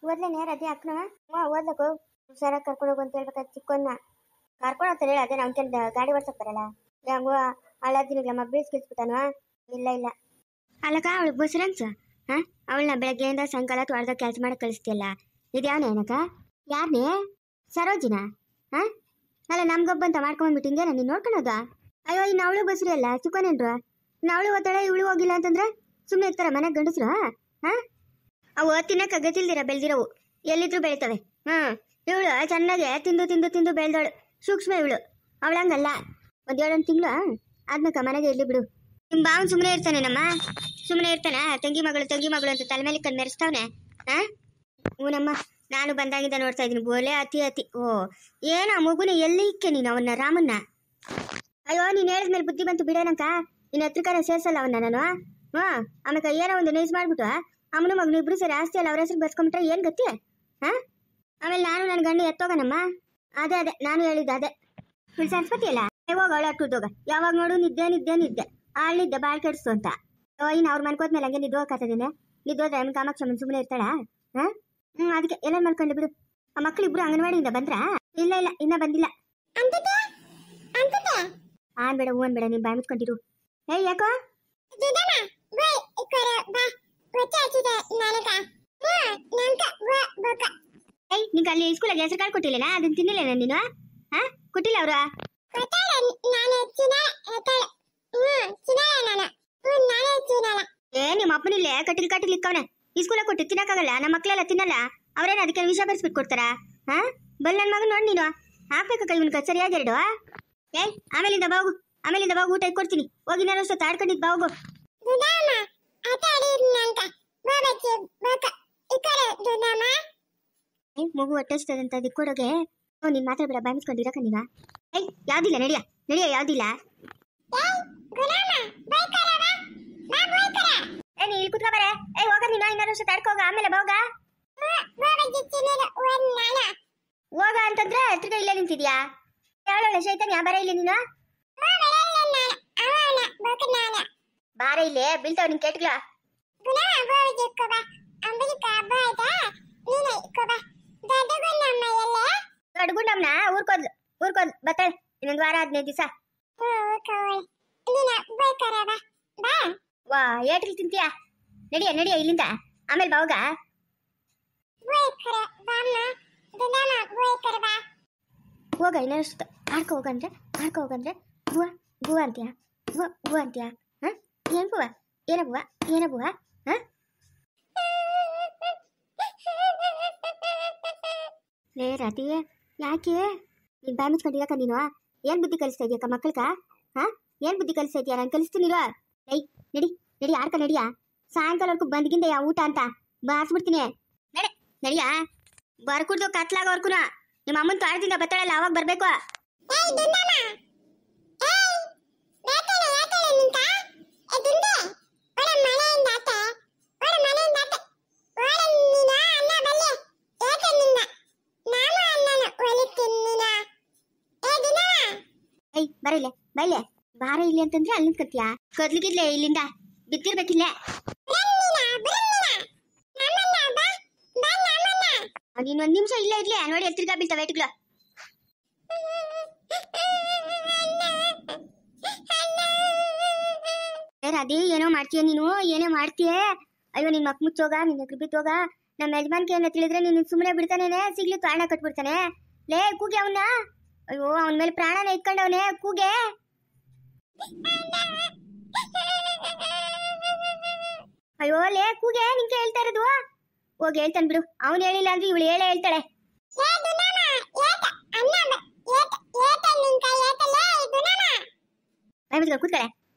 ಓದ್ಲೇನೆ ರಜೆ ಹಾಕ್ನ ಓದ್ಬೇಕು ಹುಷಾರಾಗಿ ಕರ್ಕೊಂಡು ಹೋಗು ಅಂತ ಹೇಳ್ಬೇಕಾದ್ರೆ ಚಿಕ್ಕವನ್ನ ಕರ್ಕೊಂಡು ಹೋಗ್ತಾರೆ ಹೇಳಿ ಅದೇ ಅವ್ನ ಗಾಡಿ ಓಡ್ಸಕ್ತಾರಲ್ಲ ಹಂಗು ಹಳದಿನಿಗ್ಲಮ್ಮ ಬೀಳ್ಸ್ಕಿಲ್ಸ್ಬಿಟ್ಟಾನು ಇಲ್ಲ ಇಲ್ಲ ಅಲ್ಲಕ್ಕ ಅವಳು ಬಸ್ರಂಚ ಅವಳನ್ನ ಬೆಳಗ್ಗೆಯಿಂದ ಸಾಯಂಕಾಲ ತೋಟದಾಗ ಕೆಲಸ ಮಾಡಕ್ಕೆ ಕಳಿಸ್ತೀಯಲ್ಲ ಇದ್ಯಾವನೇ ಏನಕ್ಕ ಯಾರನೇ ಸರೋಜಿನ ಅಲ್ಲ ನಮ್ಗೊಬ್ಬಂತ ಮಾಡ್ಕೊಂಡ್ಬಿಟ್ಟು ಹಿಂಗೇನ ನೀನು ನೋಡ್ಕೊಳೋದ ಅಯ್ಯೋ ಇನ್ನು ಅವಳು ಬಸ್ರಿ ಅಲ್ಲ ಚಿಕ್ಕನೇನ್ರು ಇನ್ನು ಅವಳು ಓದ್ತಾಳೆ ಇವಳು ಹೋಗಿಲ್ಲ ಅಂತಂದ್ರೆ ಸುಮ್ಮನೆ ಇರ್ತಾರ ಮನೆಗೆ ಗಂಡಸ್ರು ಅವು ತಿನ್ನಕ್ಕೆ ಗತಿಲ್ದಿರ ಬೆಳೆದಿರೋವು ಎಲ್ಲಿದ್ರು ಬೆಳಿತವೆ ಇವಳು ಚೆನ್ನಾಗೆ ತಿಂದು ತಿಂದು ತಿಂದು ಬೆಳೆದವಳು ಸೂಕ್ಷ್ಮ ಇವಳು ಅವಳಂಗಲ್ಲ ಒಂದು 7 ತಿಂಗಳು ಆದ್ಮೇಕ ಮನೆಗೆ ಇರ್ಲಿ ಬಿಡು ನಿಮ್ಮ ಬಾವನ್ ಸುಮ್ಮನೆ ಇರ್ತಾನೆ ನಮ್ಮ ಸುಮ್ಮನೆ ಇರ್ತಾನೆ ತಂಗಿ ಮಗಳು ಅಂತ ತಲೆ ಮೇಲೆ ಕಂಡು ಮೆರೆಸ್ತಾವನೆ ಹೂನಮ್ಮ ನಾನು ಬಂದಾಗಿಂದ ನೋಡ್ತಾ ಇದ್ದೀನಿ ಬೋಲೆ ಅತಿ ಓ ಏನೋ ಮಗುನ ಎಲ್ಲಿ ಇಕ್ಕೆ ನೀನು ಅವನ್ನ ರಾಮನ್ನ ಅಯ್ಯೋ ನೀನು ಹೇಳಿದ್ಮೇಲೆ ಬುದ್ಧಿ ಬಂತು ಬಿಡೋನಂಕ ನಿನ್ನ ಹತ್ರಕಾರ ಸೇರ್ಸಲ್ಲ ಅವನ್ನ ನಾನು ಆಮೇಲೆ ಏನೋ ಒಂದು ನೈಸ್ ಮಾಡ್ಬಿಟ್ಟು ಅಮ್ಮನ ಮಗನು ಇಬ್ರು ಸರಿ ಆಸ್ತಿ ಅಲ್ಲ ಅವ್ರ ಹೆಸರು ಬರ್ಸ್ಕೊಂಬಿಟ್ರೆ ಏನ್ ಗತಿ ಆಮೇಲೆ ನಾನು ನನ್ನ ಗಂಡು ಎತ್ತೋಗನಮ್ಮ ಅದೇ ನಾನು ಹೇಳಿದ್ದೆ ಅದೇ ಫುಲ್ ಸಂಸ್ಪತಿ ಅಲ್ಲ ಹೋಗ ಅವಳು ಅಟ್ಟುದೋಗ ಯಾವಾಗ ನೋಡು ನಿದ್ದೆ ಆಳಿದ್ದೆ ಬಾಳ್ ಕೆಡಿಸ್ತು ಅಂತ ಇನ್ನು ಅವ್ರ ಮನ್ಕೋದ್ಮೇಲೆ ಹಂಗೆ ನಿದ್ದೋಗತ್ತದೇನೆ ನಿದ್ದೋದ್ರೆ ಅಮ್ಮನ ಕಾಮಾಕ್ಷಮ್ಮನ ಸುಮ್ಮನೆ ಇರ್ತಾಳ ಅದಕ್ಕೆ ಎಲ್ಲ ಮಾಡ್ಕೊಂಡು ಬಿಡು ಆ ಮಕ್ಳಿಬ್ರು ಅಂಗನವಾಡಿಯಿಂದ ಬಂದ್ರಾ ಇಲ್ಲ ಇನ್ನ ಬಂದಿಲ್ಲ ಬೇಡ ಹೂವನ್ ಬೇಡ ನೀನ್ ಬಾಯ್ ಮುಚ್ಕೊಂಡಿರು ಯಾಕೋ ನಿಂಗೆ ಅಲ್ಲಿ ಸ್ಕೂಲಾಗ ಹೆಸರು ಕಾಳು ಕೊಟ್ಟಿಲ್ಲ ಅದನ್ನ ತಿನ್ನಿಲ್ಲ ನೀನು ಕೊಟ್ಟಿಲ್ಲ ಅವ್ರ ನಿಮ್ಮ ಅಪ್ಪನಿಲ್ಲ ಕಟ್ಟಿಲ್ ಇಕ್ಕವನೆ ಈ ಸ್ಕೂಲಾಗ ಕೊಟ್ಟು ತಿನ್ನಕ್ಕಾಗಲ್ಲ ನಮ್ಮ ಮಕ್ಳೆಲ್ಲ ತಿನ್ನಲ್ಲ ಅವ್ರೇನ ಅದಕ್ಕೆ ವಿಷ ಬರ್ಸ್ಬಿಟ್ಟು ಕೊಡ್ತಾರ ಬಲ್ ನನ್ ಮಗನ್ ನೋಡಿ ನೀನು ಹಾಕ್ಬೇಕ ಇವನ್ಕ ಸರಿಯಾಗಿ ಎರಡು ಆಮೇಲಿಂದ ಬಾಗು ಊಟ ಇಟ್ಕೊಡ್ತೀನಿ ಹೋಗಿ ನಾನು ಅಷ್ಟು ತಾಡ್ಕೊಂಡಿದ್ ಬಾಗು ಮಗು ಒಟ್ಟಿಸ್ತದಂತ ದಿಕ್ಕೊಡೋಗೆ ನೀನ್ ಮಾತಾಡ್ಬೇಡ ಬಾಯಿಸ್ಕೊಂಡಿರಕ ನೀನ ಯಾವ್ದಿಲ್ಲ ನಡಿಯ ಯಾವ್ದಿಲ್ಲ ನೀ ಇಲ್ಲಿ ಕುತ್ಕೋ ಬರೇ ಹೋಗ ನೀನು ಇನ್ನೊಂದು ವರ್ಷ ತಡ್ಕೋಗ ಆಮೇಲೆ ಹೋಗ ಅಂತಂದ್ರೆ ಹತ್ರಗ ಇಲ್ಲೇ ನಿಂತಿದ್ಯಾ ಯಾವಳ ಶೈತಾನ್ಯ ಬರ ಇಲ್ಲಿ ನೀನು ಬಾರ ಇಲ್ಲೇ ಬೀಳ್ತಾವ ನಿನ್ ಕೇಟ್ಗಳ ದೊಡ್ಡಗುಂಡಮ್ಮನ ಊರ್ಕೋದ್ಲು ಬತ್ತಾಳೆ ಇನ್ನೊಂದು ವಾರ 15 ದಿವಸ ವಾ ಏಟ್ರಿ ತಿಂತೀಯ ನಡಿಯ ಇಲ್ಲಿಂದ ಆಮೇಲೆ ಬಾವಾಗ ಹೋಗ ಇನ್ನಷ್ಟು ಆಡ್ಕೊ ಹೋಗಂದ್ರೆ ಬುವ ಅಂತೀಯ ಬುವ ಅಂತೀಯ ಏನ್ ಬುವ ಏನ ಬುವ ಲೇ ರಾತಿ ಯಾಕೆ ನೀನ್ ಬಾಯ್ ಮುಚ್ಕೊಂಡಿರಕ ನೀನು ಏನ್ ಬುದ್ಧಿ ಕಲಿಸ್ತಾ ಇದೀಯಕ್ಕ ಮಕ್ಕಳ್ಕ ಏನ್ ಬುದ್ಧಿ ಕಲಿಸ್ತಾ ಇದೀಯ ನಾನು ಕಲಿಸ್ತೀನಿರೋ ನಡಿ ಆಡ್ಕ ನಡಿಯ ಸಾಯಂಕಾಲವರೆಗೂ ಬಂದ್ಗಿಂದ ಯಾವ ಊಟ ಅಂತ ಬಾರ್ಸ್ಬಿಡ್ತೀನಿ ನಡಿಯ ಬರ್ಕುಡ್ದು ಕತ್ಲಾಗೋರ್ಕುನ ನಿಮ್ಮ ಅಮ್ಮನ ತಾಳದಿಂದ ಬತ್ತಾಳಲ್ಲ ಅವಾಗ ಬರ್ಬೇಕು ಬರಲೆ ಬೈಲೆ ಬಾರ ಇಲ್ಲಿ ಅಂತಂದ್ರೆ ಅಲ್ಲಿ ನಿಂತ್ಕತ್ತೀಯ ಕದ್ಲಿಗಿದ್ಲೆ ಇಲ್ಲಿಂದ ಬಿತ್ತಿರ್ಬೇಕಿಲ್ಲ ನೀನ್ 1 ನಿಮಿಷ ಇಲ್ಲೇ ಇರ್ಲಿ ನೋಡಿ ಎತ್ತಿರ್ಗಾ ಬೀಳ್ತಾವೆ ಏಟ್ಗಳು ಅದೇ ಏನೋ ಮಾಡ್ತೀಯ ನೀನು ಏನೇ ಮಾಡ್ತೀಯ ಅಯ್ಯೋ ನಿನ್ ಮಕ್ ಮುಚ್ಚೋಗ ನಿನ್ನ ಎಗ್ರು ಬಿತ್ತೋಗ ನಮ್ಮ ಯಜಮಾನ್ಗೆ ಏನ ತಿಳಿದ್ರೆ ನೀನು ಸುಮ್ಮನೆ ಬಿಡ್ತಾನೇನೆ ಸಿಗ್ಲಿ ಕಾರಣ ಕಟ್ಬಿಡ್ತಾನೆ ಲೇ ಕೂಗೆ ಅವನ್ನ ಅಯ್ಯೋ ಅವನ ಮೇಲೆ ಪ್ರಾಣನ ಇಟ್ಕೊಂಡವನೆ ಕೂಗೆ ಅಯ್ಯೋ ಲೇ ಕೂಗೆ ನಿಂಗೆ ಹೇಳ್ತಾ ಇರೋದು ಹೋಗಿ ಹೇಳ್ತಾನೆ ಬಿಡು ಅವನು ಹೇಳಿಲ್ಲ ಅಂದ್ರೆ ಇವಳು ಹೇಳೇ ಹೇಳ್ತಾಳೆ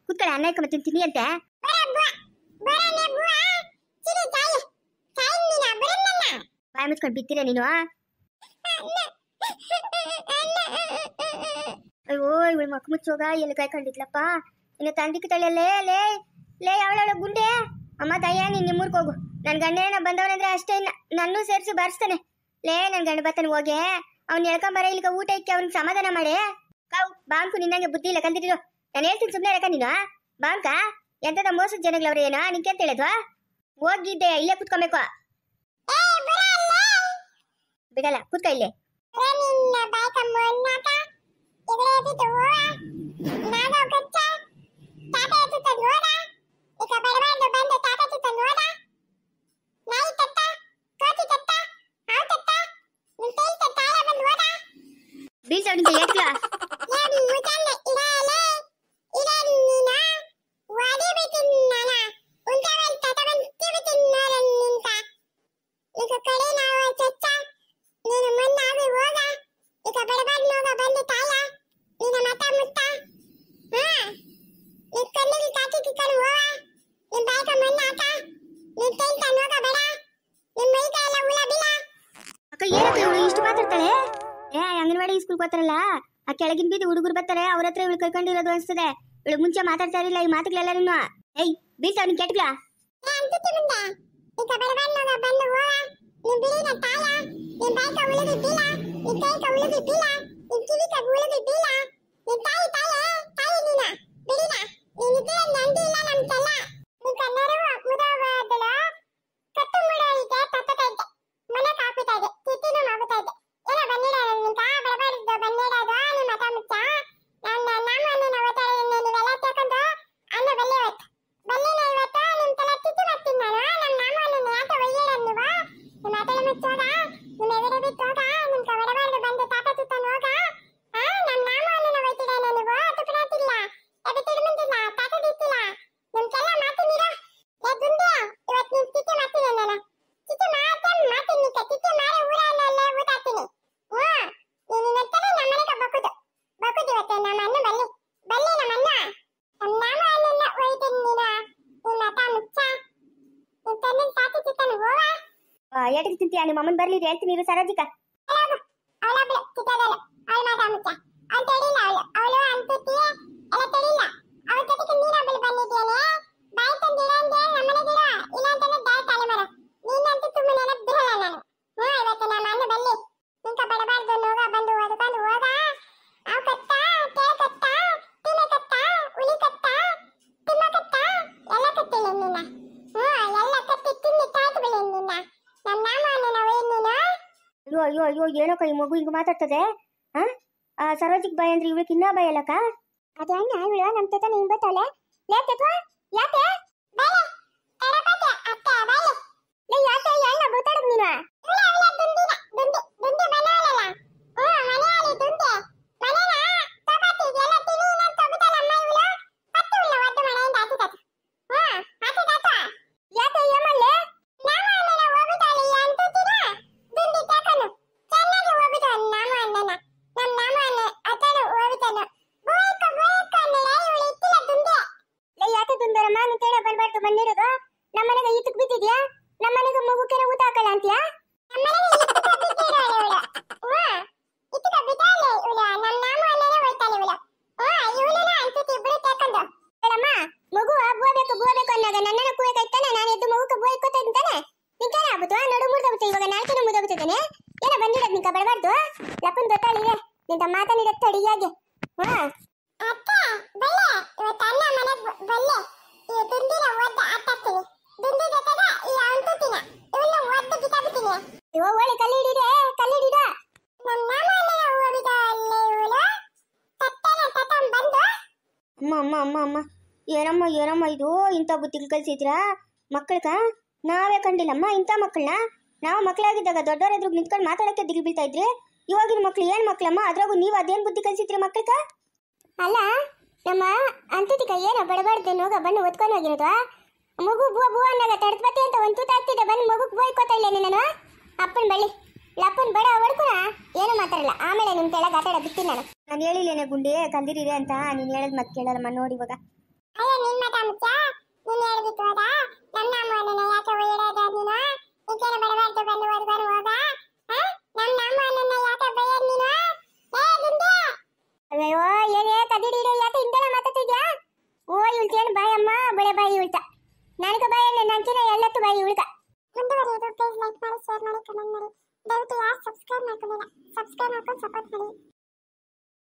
ಕೂತ್ಕಳೆ ಅನ್ನ ಇಟ್ಕೊಂಡ್ ತಿಂತೀನಿ ಅಂತೆ ಬಾಯ್ ಮುಚ್ಕೊಂಡು ಬಿತ್ತೀರ ನೀನು ಅಯ್ಯೋ ಇವಳು ಮಕ್ ಮುಚ್ಚೋಗ ಎಲ್ಲಿ ಕಾಯ್ಕೊಂಡಿದ್ಲಪ್ಪ ಇನ್ನು ತಂದಿಕ್ ತಳಿಯಲ್ಲೇ ಲೇ ಅವಳ ಗುಂಡೆ ಅಮ್ಮ ದಯ್ಯ ನೀನ್ ನಿಮ್ಮೂರ್ಗೆ ಹೋಗು ನನ್ ಗಂಡೇನ ಬಂದವನಂದ್ರೆ ಅಷ್ಟೇ ಇನ್ನ ನನ್ನೂ ಸೇರಿಸಿ ಬಾರಿಸ್ತಾನೆ ಲೇ ನನ್ ಗಂಡ ಬರ್ತಾನೆ ಹೋಗಿ ಅವ್ನ ಎಳ್ಕೊಂಬರ ಇಲ್ಲಿಗ ಊಟ ಇಕ್ಕಿ ಅವ್ನಿಗೆ ಸಮಾಧಾನ ಮಾಡಿ ಬಾಂಕು ನಿನ್ನಂಗೆ ಬುದ್ಧಿ ಇಲ್ಲ ಕಲ್ತಿದ್ರು ನಾನು ಹೇಳ್ತೀನಿ ಸುಮ್ಮನೆ ಇರಕ ನೀನು ಬಾಂಕ ಎಂತದ ಮೋಸದ ಜನಗಳವ್ರ ಏನೋ ನಿಂಗೆ ಅಂತ ಹೇಳಿದ್ವಾ ಹೋಗಿದ್ದೆ ಇಲ್ಲೇ ಕುತ್ಕೊಬೇಕು ಬಿಡಲ್ಲ ಕೂತ್ಕ ಇಲ್ಲಿ. ಬೀಳ್ತಾವನಿಂದ ಏಟ್ಲ ಇಷ್ಟು ಮಾತಾಡ್ತಾಳೆ. ಅಂಗನವಾಡಿ ಸ್ಕೂಲ್ ಹೋಗ್ತಾರಲ್ಲ, ಆ ಕೆಳಗಿನ ಬೀದಿ ಹುಡುಗರು ಬರ್ತಾರೆ, ಅವ್ರ ಹತ್ರ ಇವಳು ಕರ್ಕೊಂಡಿರೋದು ಅನ್ಸ್ತದೆ. ಇವಳು ಮುಂಚೆ ಮಾತಾಡ್ತಾ ಇರಲಿಲ್ಲ, ಈ ಮಾತುಗಳೆಲ್ಲರೂ. ಏಯ್ ಬೀಳ್ತಾವ ನಿನ್ ಕೆಟ್ಲ. ಎಟಕ್ಕೆ ತಿಂತೀಯ? ನಿಮ್ಮ ಅಮ್ಮನ್ ಬರ್ಲಿ ಹೇಳ್ತೀನಿ ಇರು ಸರೋಜಿಕ. ಅಯ್ಯೋ ಅಯ್ಯೋ ಏನಕ್ಕ ಈ ಮಗು ಹಿಂಗ ಮಾತಾಡ್ತದೆ? ಸರೋಜಿಕ್ ಬಾಯ್ ಅಂದ್ರೆ ಇವಳಿಗೆ ಇನ್ನ ಬಾಯ್ ಅಲ್ಲಕ್ಕ. ಅದೇ ಅಣ್ಣ ಇವಳು ನಮ್ ತತ ನಿಂಗ್ ಬತ್ತವಳೆ. ಯಾಕೆ ಯಾಕೆ ನಮ್ಮನೆಗೆ ಈತಕ್ ಬಿದ್ದಿದ್ಯಾ? ನಮ್ಮನೆಗೆ ಮಗುಕೆನ ಊಟ ಹಾಕಲ್ಲ ಅಂತೀಯಾ? ಮಗು ಬೇಕು ಅಂದಾಗ ನನ್ನನ್ನ ಕೂಯಕೈತಾನೆ. ನಾನು ಎದ್ದು ಮಗುಕ್ಕೆ ಬೋಯ್ ಕೊತ್ತಾ ಇದ್ದಾನೆ. ನಿಂಕೇನ ಆಗ್ಬಿಟ್ಟು ನಡು ಮುರಿದೋಗುತ್ತೆ. ಇವಾಗ ನಾಲ್ಕನೇ ಮುರಿದೋಗುತ್ತಿದ್ದೇನೆ. ಏನೋ ಬಂದಿರೋದು ನಿಂಕ ಬರಬಾರ್ದು. ಲಪ್ಪನ್ ಗೊತ್ತಾಳಿದೆ ನಿಂತ ಮಾತಾಡಿರತ್ತೆ ಅಡಿಯಾಗೆ. ಓಳಿ ಕಲ್ಲಿಡಿದೆ ಕಲ್ಲಿಡಿದ ಅಮ್ಮ ಅಮ್ಮ ಅಮ್ಮ ಅಮ್ಮ ಏನಮ್ಮ ಏನಮ್ಮ ಇದು ಇಂಥ ಬುದ್ಧಿಗಳು ಕಲ್ಸಿದ್ರಾ ಮಕ್ಕಳಕ? ನಾವೇ ಕಂಡಿಲ್ಲಮ್ಮ ಇಂಥ ಮಕ್ಕಳನ್ನ. ನಾವು ಮಕ್ಕಳಾಗಿದ್ದಾಗ ದೊಡ್ಡವರ ಎದುರು ನಿಂತ್ಕೊಂಡು ಮಾತಾಡಕ್ಕೆ ದಿಗಿ ಬೀಳ್ತಾ ಇದ್ರಿ. ಇವಾಗಿನ ಮಕ್ಳು ಏನ್ ಮಕ್ಳಮ್ಮ? ಅದ್ರಾಗು ನೀವು ಅದೇನ್ ಬುದ್ಧಿ ಕಲ್ಸಿದ್ರಿ ಮಕ್ಕಳಕ? ಅಲ್ಲ ನಮ್ಮ ಅಂತಿಕ ಏನೋ ಬಡಬಾರ್ದು ನೋಗ ಬಣ್ಣು ಒತ್ಕೊಂಡು ಹೋಗಿರೋದು. ಮಗು ಬೂ ಬೂ ಅನ್ನಾಗ ತಡ್ಬತ್ತಿ ಅಂತ ಒಂದು ತೂತ ಆಗ್ತಿದ್ದೆ. ಬಂದು ಮಗುಗೆ ಬೋಯ್ಕೋತಾ ಇಲ್ಲ ನಾನು. ಅಪ್ಪನ ಬಳ್ಳಿ ಲಪ್ಪನ್ ಬಡ ಹೊಡ್ಕೊಣ ಏನು ಮಾತಾಡಲ್ಲ. ಆಮೇಲೆ ನಿಮ್ ಕೆಳಗೆ ಆಟಾಡ ಬಿತ್ತೀನಿ ನಾನು ಹೇಳಿಲ್ಲೇನೆ ಗುಂಡಿ ಕಲ್ದಿರಿರೆ ಅಂತ. ನೀನು ಹೇಳದ್ ಮತ್ತೆ ಕೇಳಲ್ಲಮ್ಮ ನೋಡಿ ಇವಾಗ.